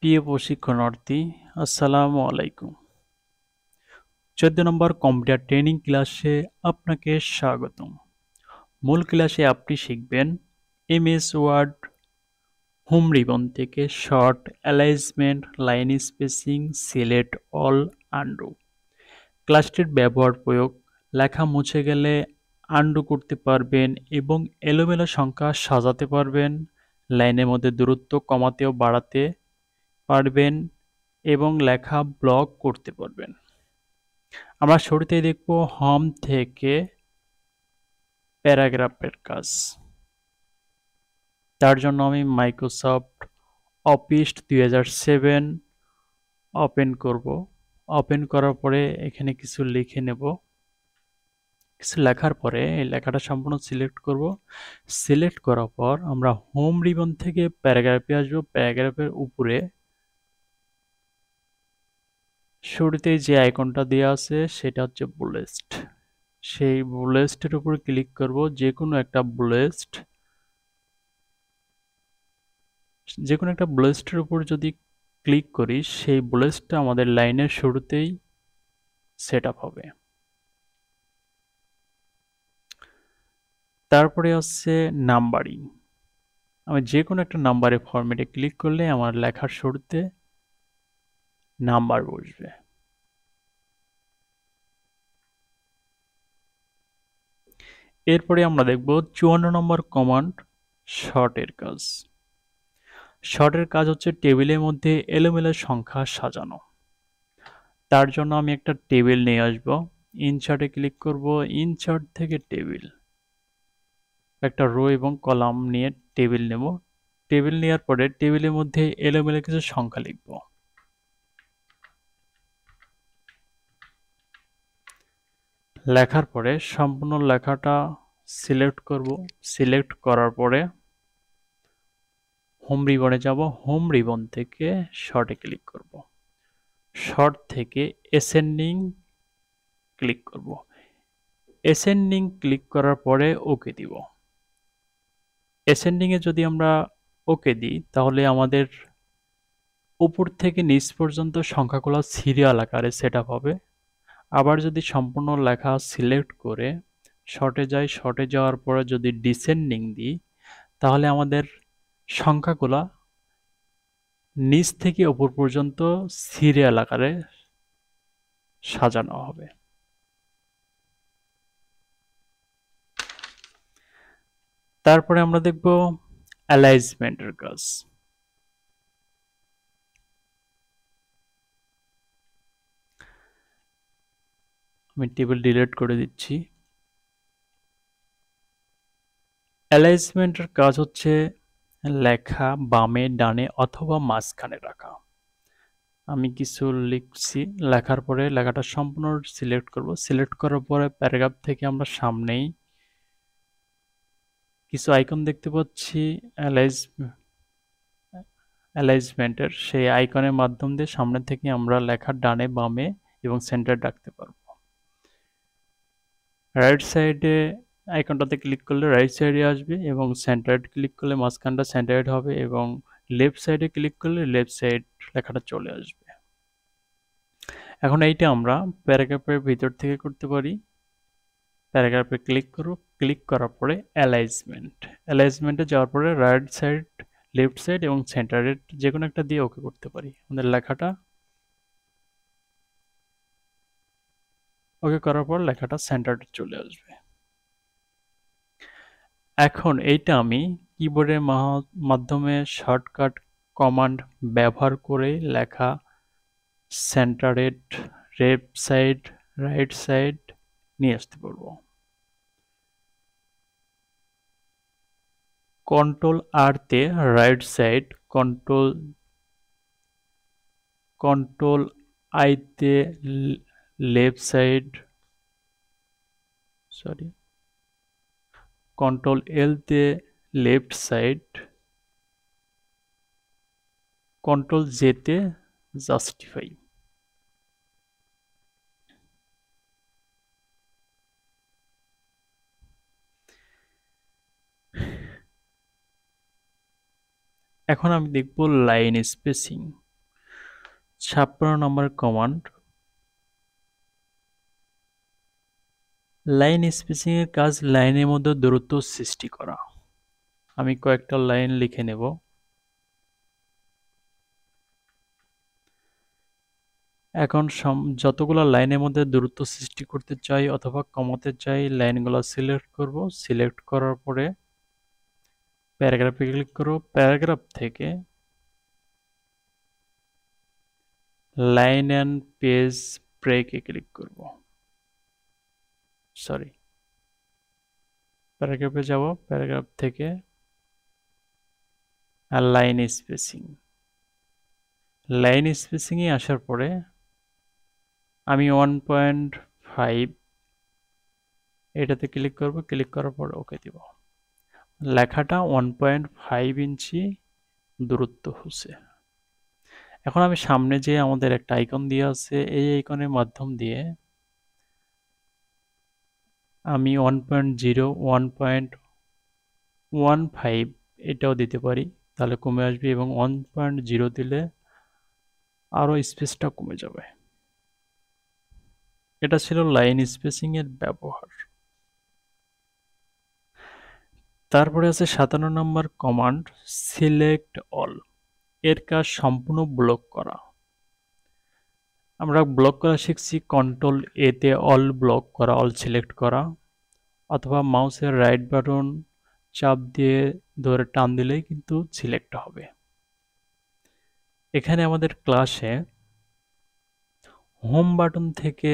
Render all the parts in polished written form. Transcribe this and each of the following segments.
প্রিয় প্রশিক্ষণার্থী, আসসালামু আলাইকুম। 14 নম্বর কম্পিউটার ট্রেনিং ক্লাসে আপনাকে স্বাগতম। মূল ক্লাসে আপনি শিখবেন এমএস ওয়ার্ড হোম রিবন থেকে sort, alignment, line spacing, select all, undo. ক্লাসটির ব্যবহার প্রয়োগ, লেখা মুছে গেলে আনডু করতে পারবেন এবং এলোমেলো সংখ্যা সাজাতে পারবেন, লাইনের মধ্যে দূরত্ব কমাতে ও বাড়াতে পারবেন এবং লেখা ব্লক করতে পারবেন। আমরা শুরুতেই দেখব হোম থেকে প্যারাগ্রাফের কাজ। তার জন্য আমি মাইক্রোসফট অফিস 2007 ওপেন করব। ওপেন করার পরে এখানে কিছু লিখে নেব। কিছু লেখার পরে এই লেখাটা সম্পূর্ণ সিলেক্ট করব। সিলেক্ট করার পর আমরা হোম রিবন থেকে প্যারাগ্রাফে আসবো। প্যারাগ্রাফের উপরে শুরুতেই যে আইকনটা দেওয়া আছে সেটা হচ্ছে বুলেট। সেই বুলেটের উপর ক্লিক করব। যে কোনো একটা বুলেটের উপর যদি ক্লিক করি সেই বুলেটটা আমাদের লাইনের শুরুতেই সেট আপ হবে। তারপরে হচ্ছে নাম্বারিং। আমি যে কোনো একটা নাম্বারের ফরম্যাটে ক্লিক করলে আমার লেখার শুরুতে নাম্বার বসবে। এরপরে আমরা দেখব 54 নম্বর কমান্ড, শর্টের কাজ। শর্টের কাজ হচ্ছে টেবিলের মধ্যে এলোমেলো সংখ্যা সাজানো। তার জন্য আমি একটা টেবিল নিয়ে আসব। ইনসার্টে ক্লিক করব। ইনসার্ট থেকে টেবিল, একটা রো এবং কলাম নিয়ে টেবিল নেব। টেবিল নেওয়ার পরে টেবিলের মধ্যে এলোমেলো কিছু সংখ্যা লিখব। লেখার পরে সম্পূর্ণ লেখাটা সিলেক্ট করব। সিলেক্ট করার পরে হোম রিবনে যাব। হোম রিবন থেকে শর্টে ক্লিক করব। শর্ট থেকে এসেন্ডিং ক্লিক করব। এসেন্ডিং ক্লিক করার পরে ওকে দিব। এসেন্ডিং এ যদি আমরা ওকে দিই তাহলে আমাদের উপর থেকে নিচ পর্যন্ত সংখ্যাগুলো সিরিয়াল আকারে সেট আপ হবে। আবার যদি সম্পূর্ণ লেখা সিলেক্ট করে শর্টে যাই, শর্টে যাওয়ার পরে যদি ডিসেন্ডিং দিই তাহলে আমাদের সংখ্যাগুলা নিচ থেকে উপর পর্যন্ত সিরিয়াল আকারে সাজানো হবে। তারপরে আমরা দেখব অ্যালাইনমেন্টের কাজ। আমি টেবিল ডিলিট করে দিচ্ছি। অ্যালাইনমেন্টের কাজ হচ্ছে লেখা বামে, ডানে অথবা মাঝখানে রাখা। আমি কিছু লিখছি, লেখার পরে লেখাটা সম্পূর্ণ সিলেক্ট করব। সিলেক্ট করার পরে প্যারাগ্রাফ থেকে আমরা সামনেই কিছু আইকন দেখতে পাচ্ছি অ্যালাইনমেন্টের, সেই আইকনের মাধ্যম দিয়ে সামনে থেকে আমরা লেখার ডানে, বামে এবং সেন্টার রাখতে পারবো। রাইট সাইডে আইকনটাতে ক্লিক করলে রাইট সাইডে আসবে এবং সেন্টার্ড ক্লিক করলে মাঝখানটা সেন্টার্ড হবে এবং লেফট সাইডে ক্লিক করলে লেফট সাইড লেখাটা চলে আসবে। এখন এইটা আমরা প্যারাগ্রাফের ভিতর থেকে করতে পারি। প্যারাগ্রাফে ক্লিক করব। ক্লিক করার পরে অ্যালাইনমেন্টে যাওয়ার পরে রাইট সাইড, লেফট সাইড এবং সেন্টারের যে কোনো একটা দিয়ে ওকে করতে পারি। আমাদের লেখাটা ওকে করার পর লেখাটা সেন্টারে চলে আসবে। এখন এইটা আমি কিবোর্ডের মাধ্যমে শর্টকাট কমান্ড ব্যবহার করে লেখা centred, left side, right side নিয়ে আসতে পারবো। কন্ট্রোল আর তে রাইট সাইড, কন্ট্রোল আই তে লেফট সাইড, কন্ট্রোল এল তে লেফট সাইড, কন্ট্রোল জে তে জাস্টিফাই। এখন আমি দেখব লাইন স্পেসিং। 56 নম্বর কমান্ড, লাইন স্পেসিং এর কাজ লাইনের মধ্যে দূরত্ব সৃষ্টি করা। আমি কয়েকটা লাইন লিখে নেব। এখন যতগুলো লাইনের মধ্যে দূরত্ব সৃষ্টি করতে চাই অথবা কমাতে চাই, লাইনগুলো সিলেক্ট করব। সিলেক্ট করার পরে প্যারাগ্রাফে ক্লিক করব। প্যারাগ্রাফ থেকে লাইন অ্যান্ড পেজ ব্রেকে ক্লিক করব। সরি, প্যারাগ্রাফে যাব। প্যারাগ্রাফ থেকে লাইন স্পেসিং, লাইন স্পেসিংয়ে আসার পরে আমি 1.5 এটাতে ক্লিক করব। ক্লিক করার পর ওকে দিব। লেখাটা 1.5 ইঞ্চি দূরত্ব হচ্ছে। এখন আমি সামনে যে আমাদের একটা আইকন দিয়ে আছে, এই আইকনের মাধ্যম দিয়ে আমি 1.0 1.15 এটাও দিতে পারি, তাহলে কমে আসবে, এবং 1.0 দিলে আরও স্পেসটা কমে যাবে। এটা ছিল লাইন স্পেসিং এর ব্যবহার। তারপরে আছে 57 নম্বর কমান্ড, সিলেক্ট অল। এর কাজ সম্পূর্ণ ব্লক করা। আমরা ব্লক করা শিখছি কন্ট্রোল এ তে অল ব্লক করা, অল সিলেক্ট করা, অথবা মাউসের রাইট বাটন চাপ দিয়ে ধরে টান দিলেই কিন্তু সিলেক্ট হবে। এখানে আমাদের ক্লাসে হোম বাটন থেকে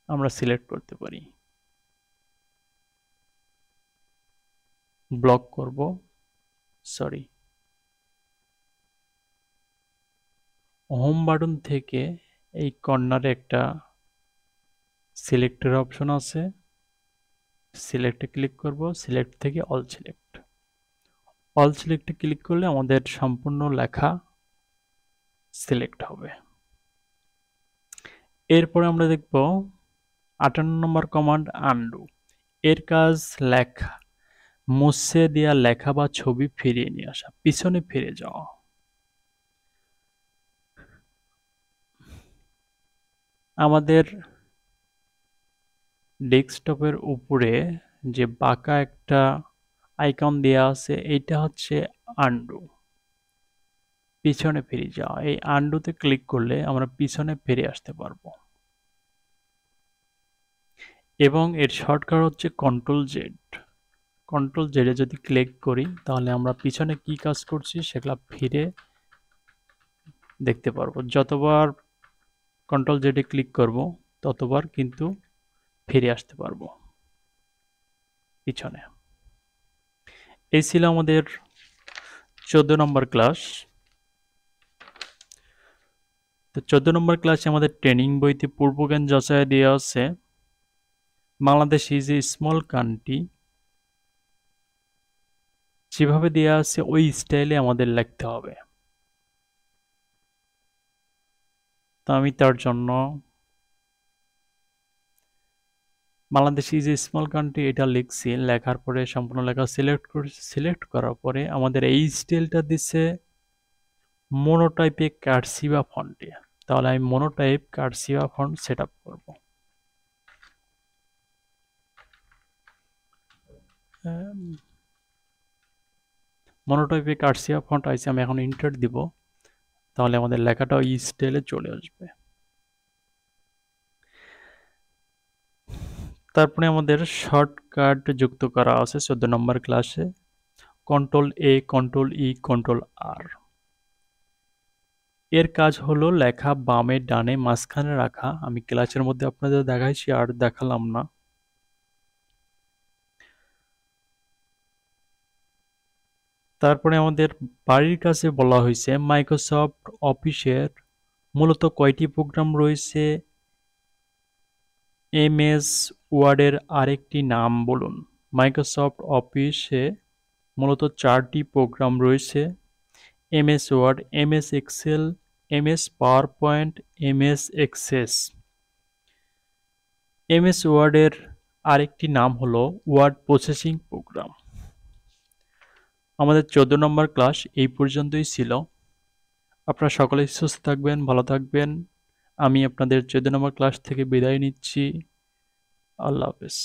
আমরা সিলেক্ট করতে পারি। ব্লক করব, সরি, হোম বাটন থেকে এই কর্নারে একটা সিলেক্টের অপশন আছে, সিলেক্টে ক্লিক করব। সিলেক্ট থেকে অল সিলেক্ট, অল সিলেক্টে ক্লিক করলে আমাদের সম্পূর্ণ লেখা সিলেক্ট হবে। এরপরে আমরা দেখব 58 নম্বর কমান্ড, আনডু। এর কাজ লেখা মুছে দেওয়া লেখা বা ছবি ফিরিয়ে নিয়ে আসা, পিছনে ফিরে যাওয়া। আমাদের ডেস্কটপের উপরে যে বাঁকা একটা আইকন দেওয়া আছে, এইটা হচ্ছে আনডু, পিছনে ফিরে যাওয়া। এই আনডুতে ক্লিক করলে আমরা পিছনে ফিরে আসতে পারবো, এবং এর শর্টকাট হচ্ছে কন্ট্রোল জেড। কন্ট্রোল জেডে যদি ক্লিক করি তাহলে আমরা পিছনে কি কাজ করছি সেগুলো ফিরে দেখতে পারবো। যতবার কন্ট্রোল জেডে ক্লিক করব ততবার কিন্তু ফিরে আসতে পারবো পিছনে। এই ছিল আমাদের 14 নম্বর ক্লাস। তো 14 নম্বর ক্লাসে আমাদের ট্রেনিং বইতে পূর্বজ্ঞান যাচাই দেওয়া আছে, Bangladesh is a small country, যেভাবে দেওয়া আছে ওই স্টাইলে আমাদের লিখতে হবে। তো আমি তার জন্য Bangladesh is a small country এটা লিখছি। লেখার পরে সম্পূর্ণ লেখা সিলেক্ট করছি। সিলেক্ট করার পরে আমাদের এই স্টাইলটা দিচ্ছে মনোটাইপে কার্সিভা ফন্টে। তাহলে আমি মনোটাইপ কার্সিভা ফন্ট সেট আপ করবো। মনোটাইপে কার্সিভা ফন্ট আছে, আমি এখন ইন্টার দিব, তাহলে আমাদের লেখাটা ওই স্টাইলে চলে আসবে। তারপরে আমাদের শর্টকাট যুক্ত করা আছে 14 নম্বর ক্লাসে, কন্ট্রোল এ, কন্ট্রোল ই, কন্ট্রোল আর। এর কাজ হলো লেখা বামে ডানে মাঝখানে রাখা। আমি ক্লাসের মধ্যে আপনাদের দেখাইছি আর দেখালাম না। তারপরে আমাদের বাড়ির কাছে বলা হয়েছে মাইক্রোসফট অফিসের মূলত কয়টি প্রোগ্রাম রয়েছে, এমএস ওয়ার্ডের আরেকটি নাম বলুন। মাইক্রোসফট অফিসে মূলত 4টি প্রোগ্রাম রয়েছে, MS Word, MS Excel, MS PowerPoint, MS Access. MS ওয়ার্ডের আরেকটি নাম হলো ওয়ার্ড প্রসেসিং প্রোগ্রাম। আমাদের 14 নম্বর ক্লাস এই পর্যন্তই ছিল। আপনারা সকলেই সুস্থ থাকবেন, ভালো থাকবেন। আমি আপনাদের 14 নম্বর ক্লাস থেকে বিদায় নিচ্ছি। আল্লাহ হাফেজ।